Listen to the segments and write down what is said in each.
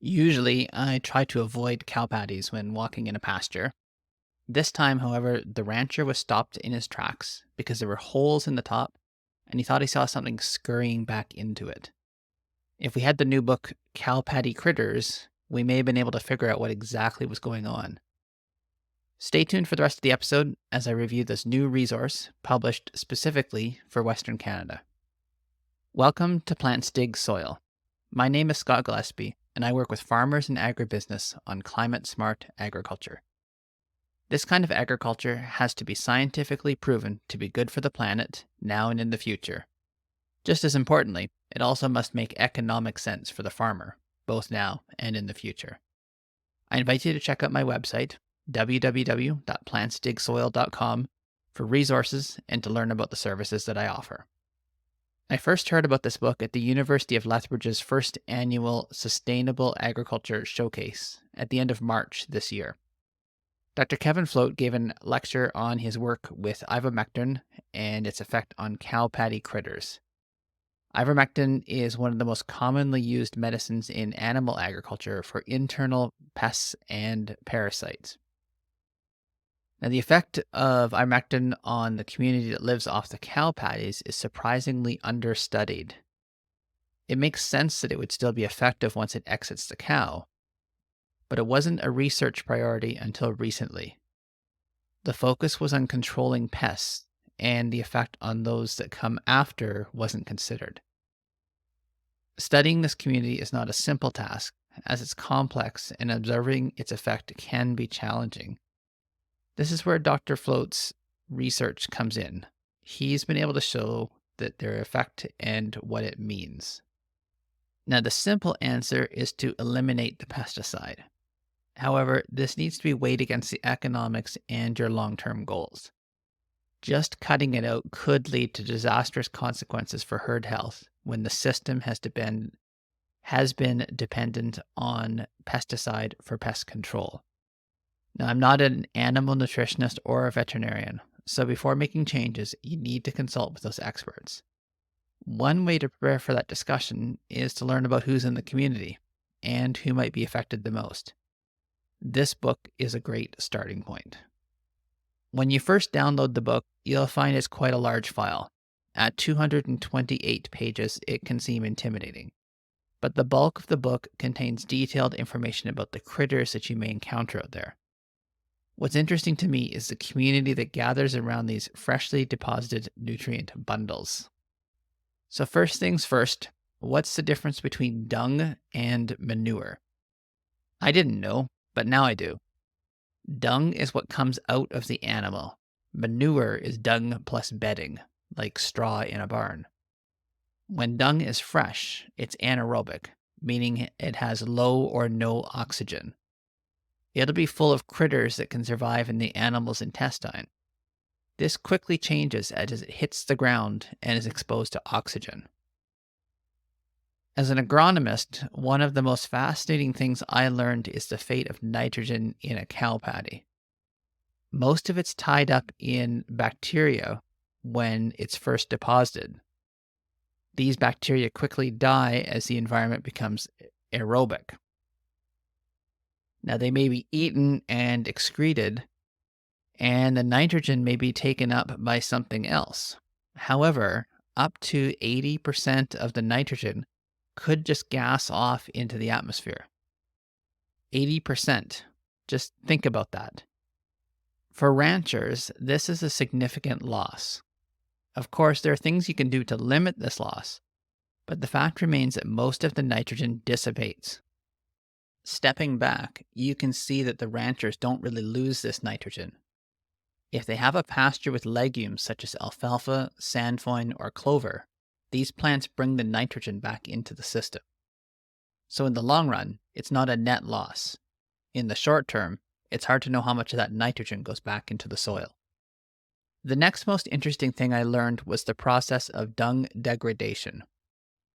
Usually, I try to avoid cow patties when walking in a pasture. This time, however, the rancher was stopped in his tracks because there were holes in the top and he thought he saw something scurrying back into it. If we had the new book, Cow Patty Critters, we may have been able to figure out what exactly was going on. Stay tuned for the rest of the episode as I review this new resource published specifically for Western Canada. Welcome to Plants Dig Soil. My name is Scott Gillespie, and I work with farmers and agribusiness on climate-smart agriculture. This kind of agriculture has to be scientifically proven to be good for the planet now and in the future. Just as importantly, it also must make economic sense for the farmer, both now and in the future. I invite you to check out my website, www.plantsdigsoil.com, for resources and to learn about the services that I offer. I first heard about this book at the University of Lethbridge's first annual Sustainable Agriculture Showcase at the end of March this year. Dr. Kevin Float gave a lecture on his work with ivermectin and its effect on cow patty critters. Ivermectin is one of the most commonly used medicines in animal agriculture for internal pests and parasites. Now, the effect of ivermectin on the community that lives off the cow patties is surprisingly understudied. It makes sense that it would still be effective once it exits the cow, but it wasn't a research priority until recently. The focus was on controlling pests, and the effect on those that come after wasn't considered. Studying this community is not a simple task, as it's complex and observing its effect can be challenging. This is where Dr. Float's research comes in. He's been able to show that their effect and what it means. Now, the simple answer is to eliminate the pesticide. However, this needs to be weighed against the economics and your long-term goals. Just cutting it out could lead to disastrous consequences for herd health when the system has been dependent on pesticide for pest control. Now, I'm not an animal nutritionist or a veterinarian, so before making changes, you need to consult with those experts. One way to prepare for that discussion is to learn about who's in the community and who might be affected the most. This book is a great starting point. When you first download the book, you'll find it's quite a large file. At 228 pages, it can seem intimidating. But the bulk of the book contains detailed information about the critters that you may encounter out there. What's interesting to me is the community that gathers around these freshly deposited nutrient bundles. So first things first, what's the difference between dung and manure? I didn't know, but now I do. Dung is what comes out of the animal. Manure is dung plus bedding, like straw in a barn. When dung is fresh, it's anaerobic, meaning it has low or no oxygen. It'll be full of critters that can survive in the animal's intestine. This quickly changes as it hits the ground and is exposed to oxygen. As an agronomist, one of the most fascinating things I learned is the fate of nitrogen in a cow patty. Most of it's tied up in bacteria when it's first deposited. These bacteria quickly die as the environment becomes aerobic. Now, they may be eaten and excreted, and the nitrogen may be taken up by something else. However, up to 80% of the nitrogen could just gas off into the atmosphere. 80%. Just think about that. For ranchers, this is a significant loss. Of course, there are things you can do to limit this loss, but the fact remains that most of the nitrogen dissipates. Stepping back, you can see that the ranchers don't really lose this nitrogen. If they have a pasture with legumes such as alfalfa, sandfoin, or clover, these plants bring the nitrogen back into the system. So in the long run, it's not a net loss. In the short term, it's hard to know how much of that nitrogen goes back into the soil. The next most interesting thing I learned was the process of dung degradation.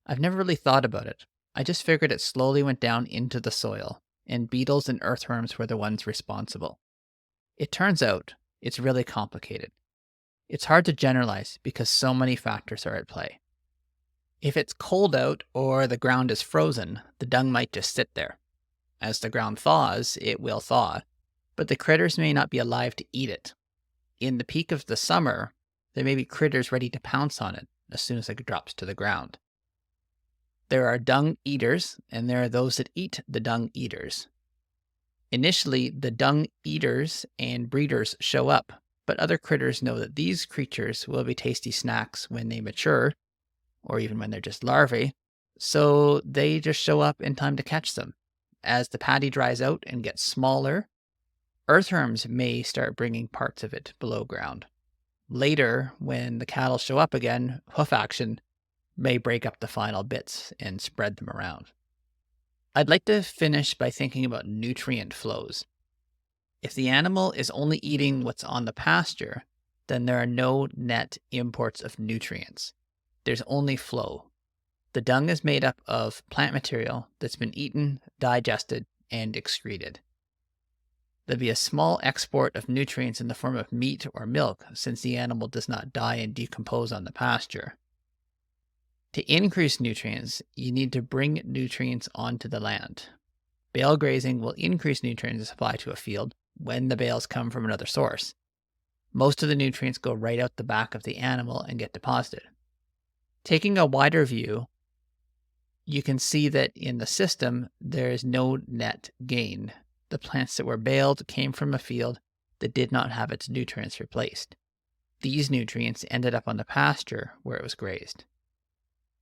I've never really thought about it. I just figured it slowly went down into the soil, and beetles and earthworms were the ones responsible. It turns out it's really complicated. It's hard to generalize because so many factors are at play. If it's cold out or the ground is frozen, the dung might just sit there. As the ground thaws, it will thaw, but the critters may not be alive to eat it. In the peak of the summer, there may be critters ready to pounce on it as soon as it drops to the ground. There are dung eaters, and there are those that eat the dung eaters. Initially, the dung eaters and breeders show up, but other critters know that these creatures will be tasty snacks when they mature, or even when they're just larvae, so they just show up in time to catch them. As the patty dries out and gets smaller, earthworms may start bringing parts of it below ground. Later, when the cattle show up again, hoof action may break up the final bits and spread them around. I'd like to finish by thinking about nutrient flows. If the animal is only eating what's on the pasture, then there are no net imports of nutrients. There's only flow. The dung is made up of plant material that's been eaten, digested, and excreted. There'll be a small export of nutrients in the form of meat or milk, since the animal does not die and decompose on the pasture. To increase nutrients, you need to bring nutrients onto the land. Bale grazing will increase nutrient supply to a field when the bales come from another source. Most of the nutrients go right out the back of the animal and get deposited. Taking a wider view, you can see that in the system, there is no net gain. The plants that were baled came from a field that did not have its nutrients replaced. These nutrients ended up on the pasture where it was grazed.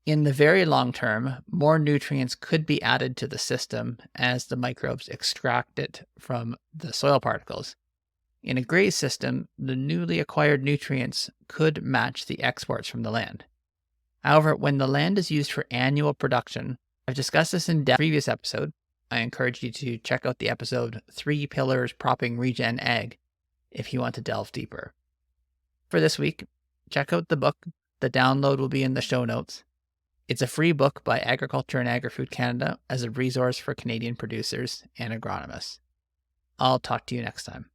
In the very long term, more nutrients could be added to the system as the microbes extract it from the soil particles. In a grazed system, the newly acquired nutrients could match the exports from the land. However, when the land is used for annual production, I've discussed this in depth in a previous episode. I encourage you to check out the episode 3 Pillars Propping Regen Ag if you want to delve deeper. For this week, check out the book. The download will be in the show notes. It's a free book by Agriculture and Agri-Food Canada as a resource for Canadian producers and agronomists. I'll talk to you next time.